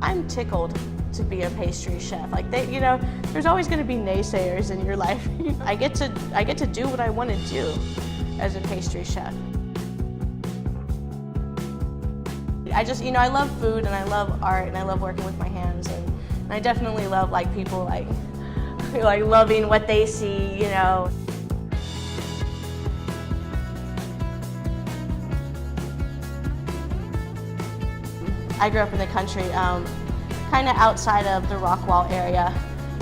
I'm tickled to be a pastry chef. Like there's always going to be naysayers in your life. I get to do what I want to do as a pastry chef. I love food and I love art and I love working with my hands, and I definitely love people like loving what they see, I grew up in the country, kind of outside of the Rockwall area,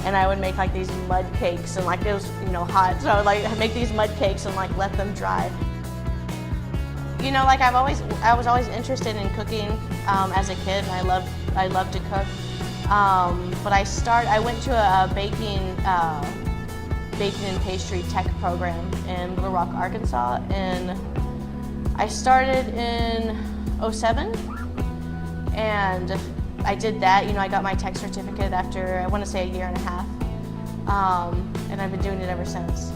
and I would make these mud cakes, and it was hot, so I would make these mud cakes and let them dry. I was always interested in cooking as a kid, and I loved to cook. But I went to a baking and pastry tech program in Little Rock, Arkansas, and I started in '07, and I did that. I got my tech certificate after, I want to say, a year and a half, and I've been doing it ever since.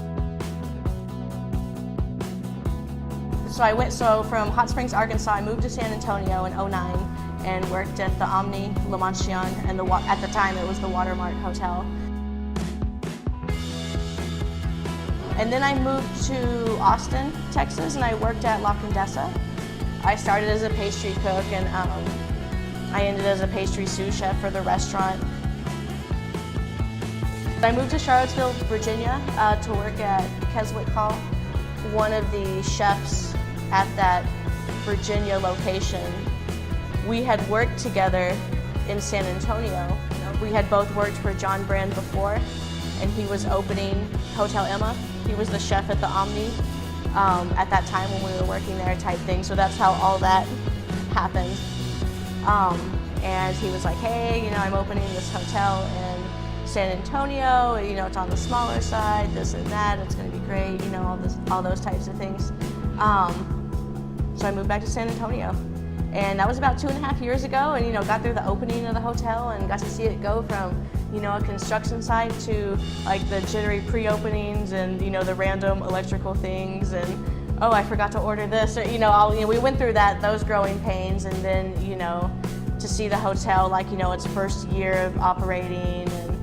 So from Hot Springs, Arkansas, I moved to San Antonio in '09 and worked at the Omni La Mansion, and at the time it was the Watermark Hotel. And then I moved to Austin, Texas, and I worked at La Condesa. I started as a pastry cook, and I ended as a pastry sous chef for the restaurant. I moved to Charlottesville, Virginia to work at Keswick Hall. One of the chefs at that Virginia location, we had worked together in San Antonio. We had both worked for John Brand before, and he was opening Hotel Emma. He was the chef at the Omni at that time when we were working there type thing, so that's how all that happened. And he was like, hey, I'm opening this hotel in San Antonio, it's on the smaller side, this and that, it's gonna be great, all those types of things. So I moved back to San Antonio, and that was about 2.5 years ago, and got through the opening of the hotel and got to see it go from a construction site to the jittery pre-openings and the random electrical things, and oh, I forgot to order this, or we went through those growing pains, and then to see the hotel its first year of operating, and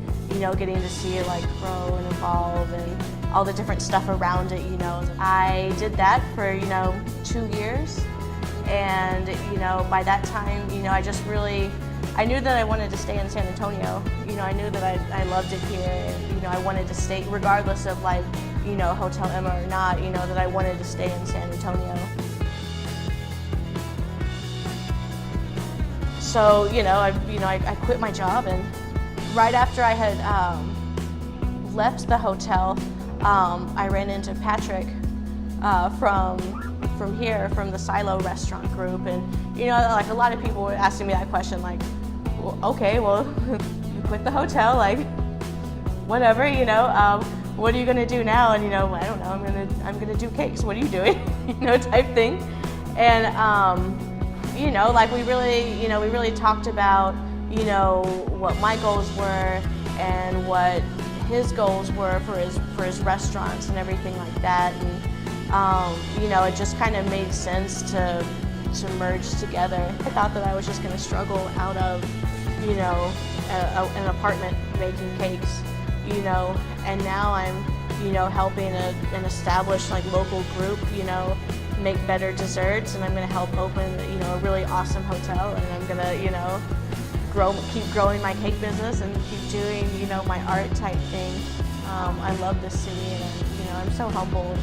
getting to see it grow and evolve and all the different stuff around it, I did that for 2 years, and by that time I knew that I wanted to stay in San Antonio. I knew that I loved it here, and I wanted to stay regardless of Hotel Emma or not, that I wanted to stay in San Antonio. So I quit my job, and right after I had left the hotel, I ran into Patrick from here, from the Silo restaurant group, and a lot of people were asking me that question, well, okay, well, you quit the hotel, whatever, what are you gonna do now? And I don't know, I'm gonna do cakes. What are you doing? Type thing. And we really talked about what my goals were and what his goals were for his restaurants and everything like that, and it just kind of made sense to merge together. I thought that I was just going to struggle out of an apartment making cakes, and now I'm helping an established local group make better desserts, and I'm going to help open a really awesome hotel, and I'm going to keep growing my cake business and keep doing, my art type thing. I love this city, and I'm so humbled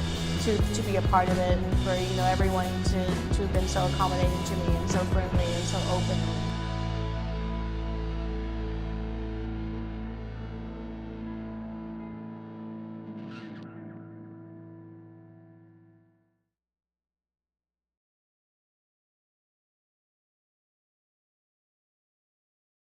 to be a part of it, and for everyone to have been so accommodating to me and so friendly and so open.